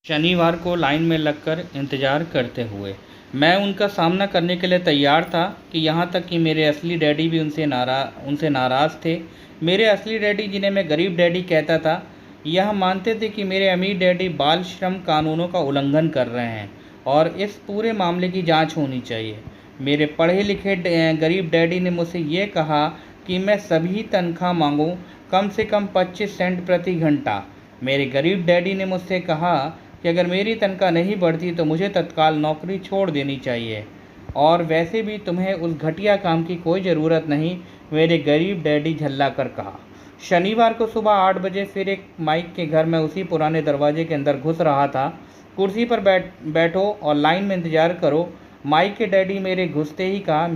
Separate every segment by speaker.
Speaker 1: शनिवार को लाइन में लगकर इंतज़ार करते हुए मैं उनका सामना करने के लिए तैयार था कि यहाँ तक कि मेरे असली डैडी भी उनसे नाराज़ थे। मेरे असली डैडी, जिन्हें मैं गरीब डैडी कहता था, यह मानते थे कि मेरे अमीर डैडी बाल श्रम कानूनों का उल्लंघन कर रहे हैं और इस पूरे मामले की जांच होनी चाहिए। मेरे पढ़े लिखे गरीब डैडी ने मुझसे ये कहा कि मैं सभी तनख्वाह मांगूं, कम से कम 25 सेंट प्रति घंटा। मेरे गरीब डैडी ने मुझसे कहा कि अगर मेरी तनख्वाह नहीं बढ़ती तो मुझे तत्काल नौकरी छोड़ देनी चाहिए, और वैसे भी तुम्हें उस घटिया काम की कोई ज़रूरत नहीं, मेरे गरीब डैडी झल्ला कर कहा। शनिवार को सुबह 8 बजे फिर एक माइक के घर में उसी पुराने दरवाजे के अंदर घुस रहा था। कुर्सी पर बैठो और लाइन में इंतज़ार करो, माइक के डैडी मेरे घुसते ही कहा।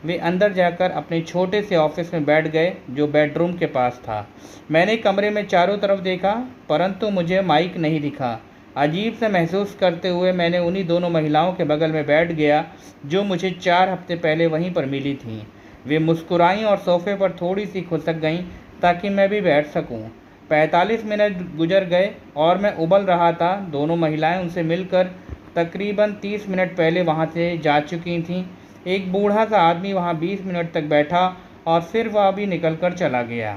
Speaker 1: वे अंदर जाकर अपने छोटे से ऑफिस में बैठ गए जो बेडरूम के पास था। मैंने कमरे में चारों तरफ देखा, परंतु मुझे माइक नहीं दिखा। अजीब से महसूस करते हुए मैंने उन्हीं दोनों महिलाओं के बगल में बैठ गया जो मुझे 4 हफ्ते पहले वहीं पर मिली थीं। वे मुस्कुराईं और सोफे पर थोड़ी सी खिसक गईं ताकि मैं भी बैठ सकूं। 45 मिनट गुजर गए और मैं उबल रहा था। दोनों महिलाएं उनसे मिलकर तकरीबन 30 मिनट पहले वहां से जा चुकी थीं। एक बूढ़ा सा आदमी वहां 20 मिनट तक बैठा और फिर वह भी निकल कर चला गया।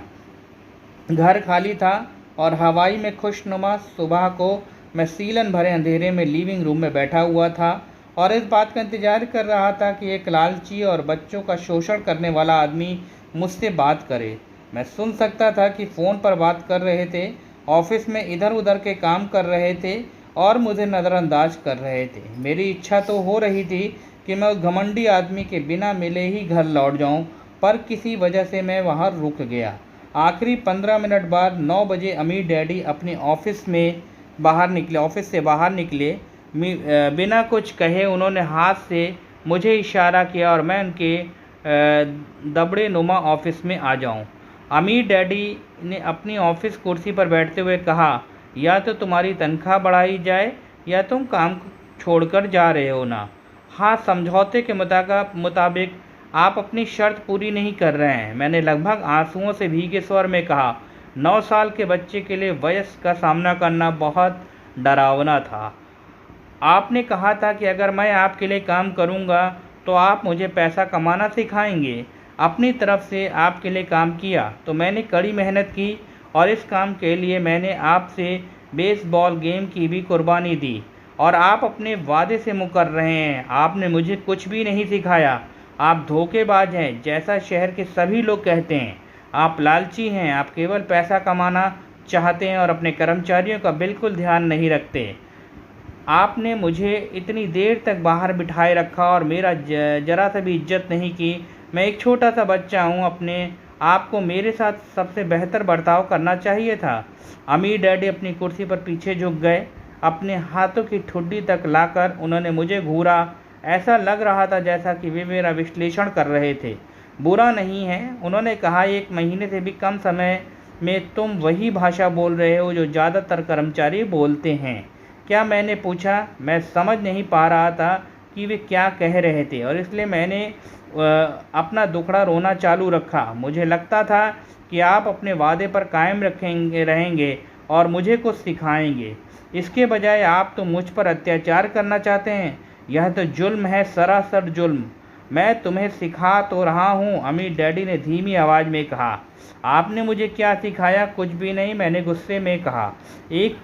Speaker 1: घर खाली था और हवाई में खुशनुमा सुबह को मैं सीलन भरे अंधेरे में लिविंग रूम में बैठा हुआ था और इस बात का इंतजार कर रहा था कि एक लालची और बच्चों का शोषण करने वाला आदमी मुझसे बात करे। मैं सुन सकता था कि फ़ोन पर बात कर रहे थे, ऑफिस में इधर उधर के काम कर रहे थे और मुझे नज़रअंदाज कर रहे थे। मेरी इच्छा तो हो रही थी कि मैं उस घमंडी आदमी के बिना मिले ही घर लौट जाऊं, पर किसी वजह से मैं वहां रुक गया। आखिरी 15 मिनट बाद 9 बजे अमीर डैडी अपने ऑफिस से बाहर निकले। बिना कुछ कहे उन्होंने हाथ से मुझे इशारा किया और मैं उनके दबड़े नुमा ऑफिस में आ जाऊं। अमीर डैडी ने अपनी ऑफिस कुर्सी पर बैठते हुए कहा, या तो तुम्हारी तनख्वाह बढ़ाई जाए या तुम काम छोड़कर जा रहे हो ना। हाँ, समझौते के मुताबिक आप अपनी शर्त पूरी नहीं कर रहे हैं, मैंने लगभग आंसुओं से भीगे स्वर में कहा। 9 साल के बच्चे के लिए वयस्क का सामना करना बहुत डरावना था। आपने कहा था कि अगर मैं आपके लिए काम करूंगा तो आप मुझे पैसा कमाना सिखाएंगे। अपनी तरफ से आपके लिए काम किया तो मैंने कड़ी मेहनत की और इस काम के लिए मैंने आपसे बेसबॉल गेम की भी कुर्बानी दी, और आप अपने वादे से मुकर रहे हैं। आपने मुझे कुछ भी नहीं सिखाया। आप धोखेबाज हैं, जैसा शहर के सभी लोग कहते हैं। आप लालची हैं, आप केवल पैसा कमाना चाहते हैं और अपने कर्मचारियों का बिल्कुल ध्यान नहीं रखते। आपने मुझे इतनी देर तक बाहर बिठाए रखा और मेरा जरा सा भी इज्जत नहीं की। मैं एक छोटा सा बच्चा हूँ, अपने आपको मेरे साथ सबसे बेहतर बर्ताव करना चाहिए था। अमीर डैडी अपनी कुर्सी पर पीछे झुक गए। अपने हाथों की ठुड्डी तक लाकर उन्होंने मुझे घूरा। ऐसा लग रहा था जैसा कि वे मेरा विश्लेषण कर रहे थे। बुरा नहीं है, उन्होंने कहा, 1 महीने से भी कम समय में तुम वही भाषा बोल रहे हो जो ज़्यादातर कर्मचारी बोलते हैं। क्या? मैंने पूछा। मैं समझ नहीं पा रहा था कि वे क्या कह रहे थे और इसलिए मैंने अपना दुखड़ा रोना चालू रखा। मुझे लगता था कि आप अपने वादे पर कायम रहेंगे और मुझे कुछ सिखाएंगे। इसके बजाय आप तो मुझ पर अत्याचार करना चाहते हैं। यह तो जुल्म है, सरासर जुल्म। मैं तुम्हें सिखा तो रहा हूँ, अमीर डैडी ने धीमी आवाज़ में कहा। आपने मुझे क्या सिखाया? कुछ भी नहीं, मैंने गुस्से में कहा। एक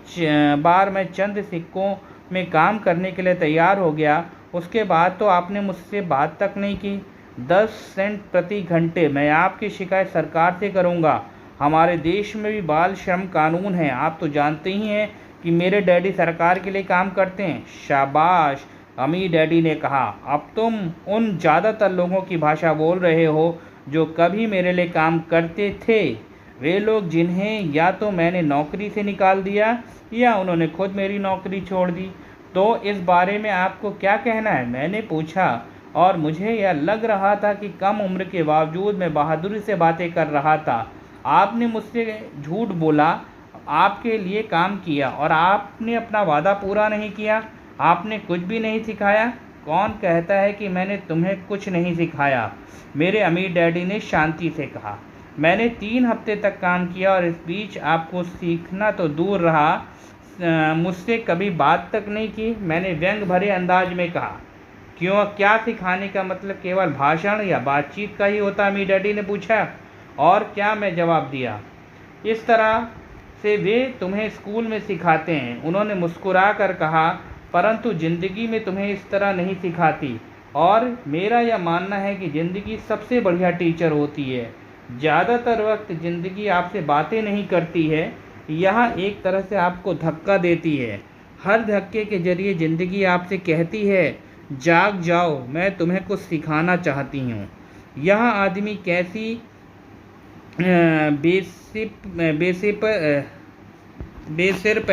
Speaker 1: बार मैं चंद सिक्कों में काम करने के लिए तैयार हो गया, उसके बाद तो आपने मुझसे बात तक नहीं की। 10 सेंट प्रति घंटे। मैं आपकी शिकायत सरकार से करूँगा। हमारे देश में भी बाल श्रम कानून है। आप तो जानते ही हैं कि मेरे डैडी सरकार के लिए काम करते हैं। शाबाश, अमीर डैडी ने कहा। अब तुम उन ज़्यादातर लोगों की भाषा बोल रहे हो जो कभी मेरे लिए काम करते थे। वे लोग जिन्हें या तो मैंने नौकरी से निकाल दिया या उन्होंने खुद मेरी नौकरी छोड़ दी। तो इस बारे में आपको क्या कहना है? मैंने पूछा, और मुझे यह लग रहा था कि कम उम्र के बावजूद मैं बहादुरी से बातें कर रहा था। आपने मुझसे झूठ बोला, आपके लिए काम किया और आपने अपना वादा पूरा नहीं किया। आपने कुछ भी नहीं सिखाया। कौन कहता है कि मैंने तुम्हें कुछ नहीं सिखाया? मेरे अमीर डैडी ने शांति से कहा। मैंने 3 हफ्ते तक काम किया और इस बीच आपको सीखना तो दूर रहा, मुझसे कभी बात तक नहीं की। मैंने व्यंग भरे अंदाज में कहा। क्यों, क्या सिखाने का मतलब केवल भाषण या बातचीत का ही होता? अम्मी डैडी ने पूछा। और क्या, मैं जवाब दिया। इस तरह से वे तुम्हें स्कूल में सिखाते हैं, उन्होंने मुस्कुरा कर कहा, परंतु ज़िंदगी में तुम्हें इस तरह नहीं सिखाती। और मेरा यह मानना है कि ज़िंदगी सबसे बढ़िया टीचर होती है। ज़्यादातर वक्त ज़िंदगी आपसे बातें नहीं करती है, यह एक तरह से आपको धक्का देती है। हर धक्के के जरिए ज़िंदगी आपसे कहती है, जाग जाओ, मैं तुम्हें कुछ सिखाना चाहती हूँ। यह आदमी कैसी बेसिप बेसिप बेसिर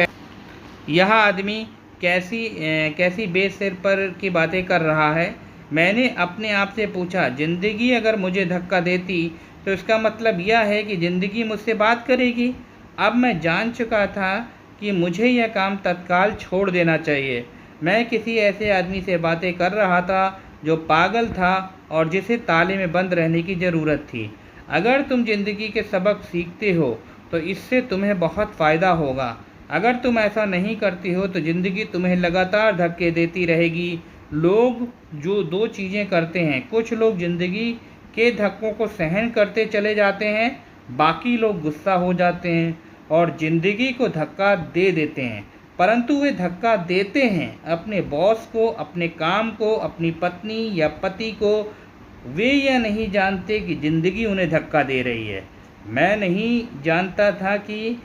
Speaker 1: यह आदमी कैसी बेसिर पर की बातें कर रहा है। मैंने अपने आप से पूछा, ज़िंदगी अगर मुझे धक्का देती तो इसका मतलब यह है कि ज़िंदगी मुझसे बात करेगी। अब मैं जान चुका था कि मुझे यह काम तत्काल छोड़ देना चाहिए। मैं किसी ऐसे आदमी से बातें कर रहा था जो पागल था और जिसे ताले में बंद रहने की ज़रूरत थी। अगर तुम ज़िंदगी के सबक सीखते हो तो इससे तुम्हें बहुत फ़ायदा होगा। अगर तुम ऐसा नहीं करती हो तो ज़िंदगी तुम्हें लगातार धक्के देती रहेगी। लोग जो दो चीज़ें करते हैं, कुछ लोग ज़िंदगी के धक्कों को सहन करते चले जाते हैं, बाकी लोग गुस्सा हो जाते हैं और ज़िंदगी को धक्का दे देते हैं। परंतु वे धक्का देते हैं अपने बॉस को, अपने काम को, अपनी पत्नी या पति को। वे यह नहीं जानते कि ज़िंदगी उन्हें धक्का दे रही है। मैं नहीं जानता था कि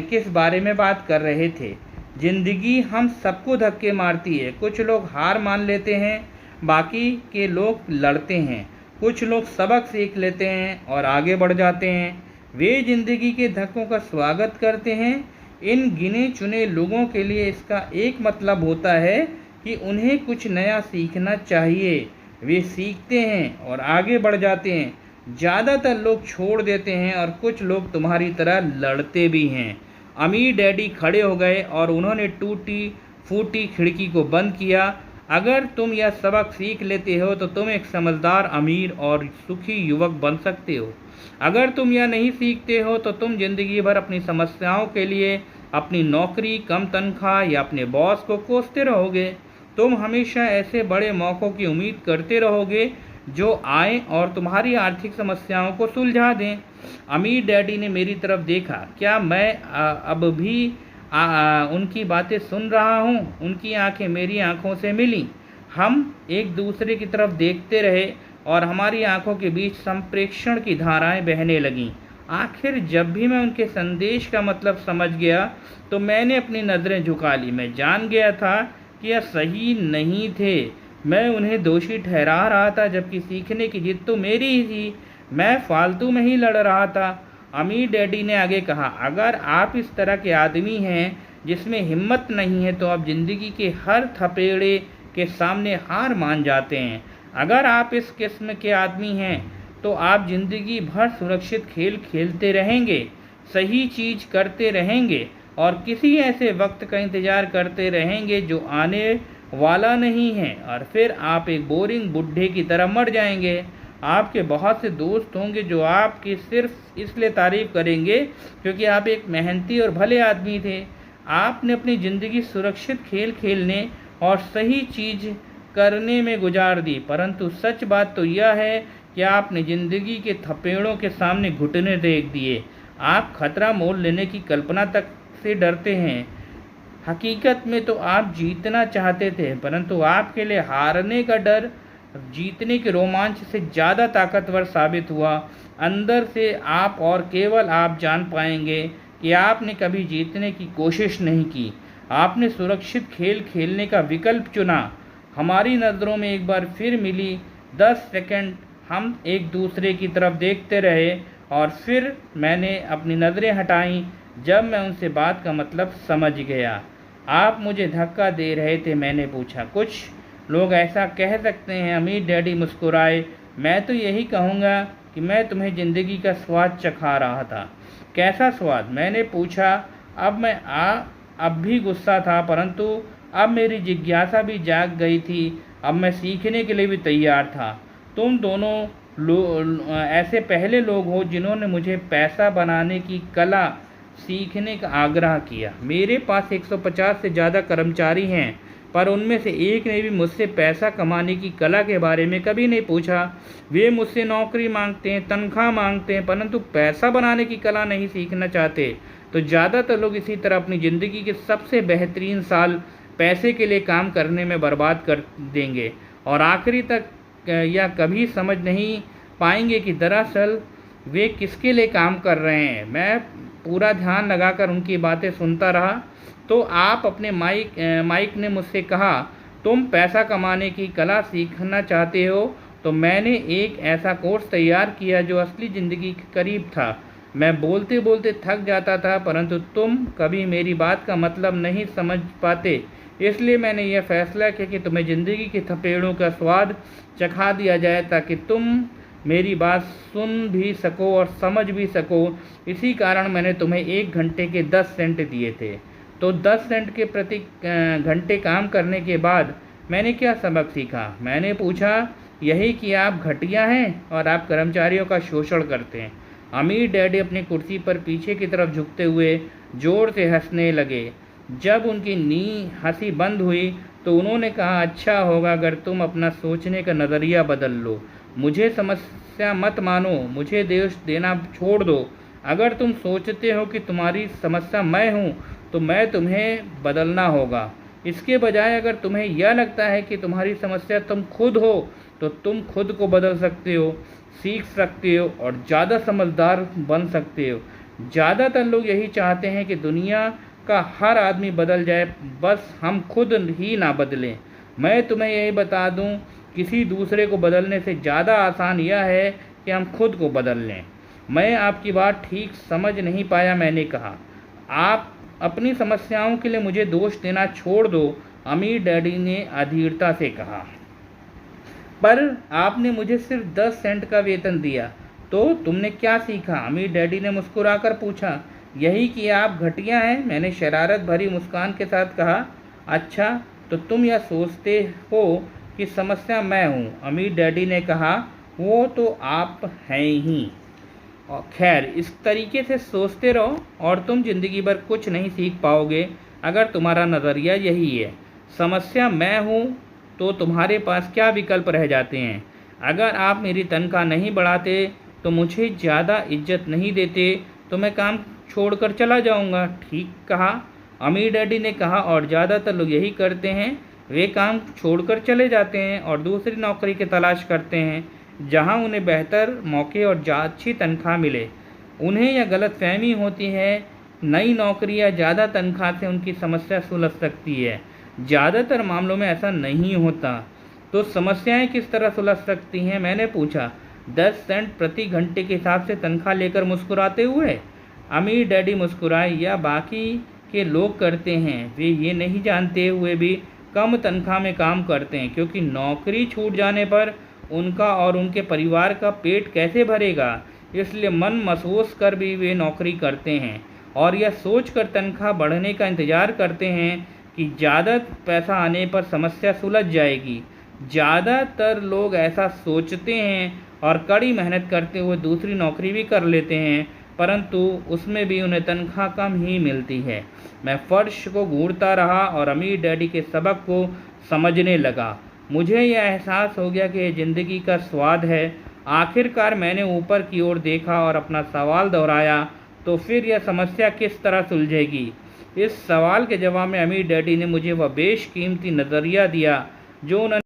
Speaker 1: किस बारे में बात कर रहे थे। ज़िंदगी हम सबको धक्के मारती है। कुछ लोग हार मान लेते हैं, बाकी के लोग लड़ते हैं। कुछ लोग सबक सीख लेते हैं और आगे बढ़ जाते हैं। वे ज़िंदगी के धक्कों का स्वागत करते हैं। इन गिने चुने लोगों के लिए इसका एक मतलब होता है कि उन्हें कुछ नया सीखना चाहिए। वे सीखते हैं और आगे बढ़ जाते हैं। ज़्यादातर लोग छोड़ देते हैं और कुछ लोग तुम्हारी तरह लड़ते भी हैं। अम्मी डैडी खड़े हो गए और उन्होंने टूटी फूटी खिड़की को बंद किया। अगर तुम यह सबक सीख लेते हो तो तुम एक समझदार, अमीर और सुखी युवक बन सकते हो। अगर तुम यह नहीं सीखते हो तो तुम जिंदगी भर अपनी समस्याओं के लिए अपनी नौकरी, कम तनख्वाह या अपने बॉस को कोसते रहोगे। तुम हमेशा ऐसे बड़े मौक़ों की उम्मीद करते रहोगे जो आए और तुम्हारी आर्थिक समस्याओं को सुलझा दें। अम्मी डैडी ने मेरी तरफ देखा। क्या मैं अब भी उनकी बातें सुन रहा हूँ? उनकी आंखें मेरी आंखों से मिलीं। हम एक दूसरे की तरफ देखते रहे और हमारी आंखों के बीच संप्रेक्षण की धाराएं बहने लगीं। आखिर जब भी मैं उनके संदेश का मतलब समझ गया तो मैंने अपनी नज़रें झुका ली। मैं जान गया था कि यह सही नहीं थे। मैं उन्हें दोषी ठहरा रहा था, जबकि सीखने की जिद तो मेरी ही थी। मैं फालतू में ही लड़ रहा था। अम्मी डैडी ने आगे कहा, अगर आप इस तरह के आदमी हैं जिसमें हिम्मत नहीं है तो आप ज़िंदगी के हर थपेड़े के सामने हार मान जाते हैं। अगर आप इस किस्म के आदमी हैं तो आप ज़िंदगी भर सुरक्षित खेल खेलते रहेंगे, सही चीज़ करते रहेंगे और किसी ऐसे वक्त का इंतज़ार करते रहेंगे जो आने वाला नहीं है, और फिर आप एक बोरिंग बुढ़े की तरह मर जाएंगे। आपके बहुत से दोस्त होंगे जो आपकी सिर्फ इसलिए तारीफ़ करेंगे क्योंकि आप एक मेहनती और भले आदमी थे। आपने अपनी ज़िंदगी सुरक्षित खेल खेलने और सही चीज़ करने में गुजार दी, परंतु सच बात तो यह है कि आपने ज़िंदगी के थपेड़ों के सामने घुटने टेक दिए। आप खतरा मोल लेने की कल्पना तक से डरते हैं। हकीकत में तो आप जीतना चाहते थे, परंतु आपके लिए हारने का डर जीतने के रोमांच से ज़्यादा ताकतवर साबित हुआ। अंदर से आप और केवल आप जान पाएंगे कि आपने कभी जीतने की कोशिश नहीं की। आपने सुरक्षित खेल खेलने का विकल्प चुना। हमारी नज़रों में एक बार फिर मिली। 10 सेकंड हम एक दूसरे की तरफ देखते रहे और फिर मैंने अपनी नज़रें हटाईं। जब मैं उनसे बात का मतलब समझ गया। आप मुझे धक्का दे रहे थे? मैंने पूछा। कुछ लोग ऐसा कह सकते हैं, अम्मी डैडी मुस्कुराए। मैं तो यही कहूँगा कि मैं तुम्हें ज़िंदगी का स्वाद चखा रहा था। कैसा स्वाद? मैंने पूछा। अब भी गुस्सा था, परंतु अब मेरी जिज्ञासा भी जाग गई थी। अब मैं सीखने के लिए भी तैयार था। तुम दोनों ऐसे पहले लोग हो जिन्होंने मुझे पैसा बनाने की कला सीखने का आग्रह किया। मेरे पास 150 से ज़्यादा कर्मचारी हैं, पर उनमें से एक ने भी मुझसे पैसा कमाने की कला के बारे में कभी नहीं पूछा। वे मुझसे नौकरी मांगते हैं, तनख्वाह मांगते हैं, परंतु पैसा बनाने की कला नहीं सीखना चाहते। तो ज़्यादातर लोग इसी तरह अपनी ज़िंदगी के सबसे बेहतरीन साल पैसे के लिए काम करने में बर्बाद कर देंगे और आखिरी तक या कभी समझ नहीं पाएंगे कि दरअसल वे किसके लिए काम कर रहे हैं। मैं पूरा ध्यान लगाकर उनकी बातें सुनता रहा। तो आप अपने माइक ने मुझसे कहा, तुम पैसा कमाने की कला सीखना चाहते हो, तो मैंने एक ऐसा कोर्स तैयार किया जो असली ज़िंदगी के करीब था। मैं बोलते बोलते थक जाता था, परंतु तुम कभी मेरी बात का मतलब नहीं समझ पाते। इसलिए मैंने यह फैसला किया कि तुम्हें ज़िंदगी के थपेड़ों का स्वाद चखा दिया जाए, ताकि तुम मेरी बात सुन भी सको और समझ भी सको। इसी कारण मैंने तुम्हें 1 घंटे के 10 सेंट दिए थे। तो 10 सेंट के प्रति घंटे काम करने के बाद मैंने क्या सबक सीखा? मैंने पूछा, यही कि आप घटिया हैं और आप कर्मचारियों का शोषण करते हैं। अमीर डैडी अपनी कुर्सी पर पीछे की तरफ झुकते हुए ज़ोर से हंसने लगे। जब उनकी हंसी बंद हुई तो उन्होंने कहा, अच्छा होगा अगर तुम अपना सोचने का नज़रिया बदल लो। मुझे समस्या मत मानो, मुझे दोष देना छोड़ दो। अगर तुम सोचते हो कि तुम्हारी समस्या मैं हूँ, तो मैं तुम्हें बदलना होगा। इसके बजाय अगर तुम्हें यह लगता है कि तुम्हारी समस्या तुम खुद हो, तो तुम खुद को बदल सकते हो, सीख सकते हो और ज़्यादा समझदार बन सकते हो। ज़्यादातर लोग यही चाहते हैं कि दुनिया का हर आदमी बदल जाए, बस हम खुद ही ना बदलें। मैं तुम्हें यही बता दूं, किसी दूसरे को बदलने से ज़्यादा आसान यह है कि हम खुद को बदल लें। मैं आपकी बात ठीक समझ नहीं पाया। मैंने कहा, आप अपनी समस्याओं के लिए मुझे दोष देना छोड़ दो, अमीर डैडी ने अधीरता से कहा। पर आपने मुझे सिर्फ 10 सेंट का वेतन दिया, तो तुमने क्या सीखा? अमीर डैडी ने मुस्कुराकर पूछा। यही कि आप घटिया हैं, मैंने शरारत भरी मुस्कान के साथ कहा। अच्छा, तो तुम यह सोचते हो कि समस्या मैं हूँ? अमीर डैडी ने कहा। वो तो आप हैं ही। और खैर, इस तरीके से सोचते रहो और तुम ज़िंदगी भर कुछ नहीं सीख पाओगे। अगर तुम्हारा नज़रिया यही है, समस्या मैं हूँ, तो तुम्हारे पास क्या विकल्प रह जाते हैं? अगर आप मेरी तनख्वाह नहीं बढ़ाते, तो मुझे ज़्यादा इज्जत नहीं देते, तो मैं काम छोड़कर चला जाऊंगा। ठीक कहा, अमीर डैडी ने कहा। और ज़्यादातर लोग यही करते हैं, वे काम छोड़कर चले जाते हैं और दूसरी नौकरी की तलाश करते हैं, जहां उन्हें बेहतर मौके और अच्छी तनख्वाह मिले। उन्हें यह गलतफहमी होती है, नई नौकरी या ज़्यादा तनख्वाह से उनकी समस्या सुलझ सकती है। ज़्यादातर मामलों में ऐसा नहीं होता। तो समस्याएं किस तरह सुलझ सकती हैं? मैंने पूछा। 10 सेंट प्रति घंटे के हिसाब से तनख्वाह लेकर मुस्कुराते हुए। अमीर डैडी मुस्कुराए। या बाकी के लोग करते हैं, वे ये नहीं जानते हुए भी कम तनख्वाह में काम करते हैं, क्योंकि नौकरी छूट जाने पर उनका और उनके परिवार का पेट कैसे भरेगा। इसलिए मन महसूस कर भी वे नौकरी करते हैं और यह सोचकर तनख्वाह बढ़ने का इंतज़ार करते हैं कि ज़्यादा पैसा आने पर समस्या सुलझ जाएगी। ज़्यादातर लोग ऐसा सोचते हैं और कड़ी मेहनत करते हुए दूसरी नौकरी भी कर लेते हैं, परंतु उसमें भी उन्हें तनख्वाह कम ही मिलती है। मैं फर्श को घूरता रहा और अमीर डैडी के सबक को समझने लगा। मुझे यह एहसास हो गया कि यह ज़िंदगी का स्वाद है। आखिरकार मैंने ऊपर की ओर देखा और अपना सवाल दोहराया, तो फिर यह समस्या किस तरह सुलझेगी? इस सवाल के जवाब में अमीर डैडी ने मुझे वह बेशकीमती नज़रिया दिया जो उन्होंने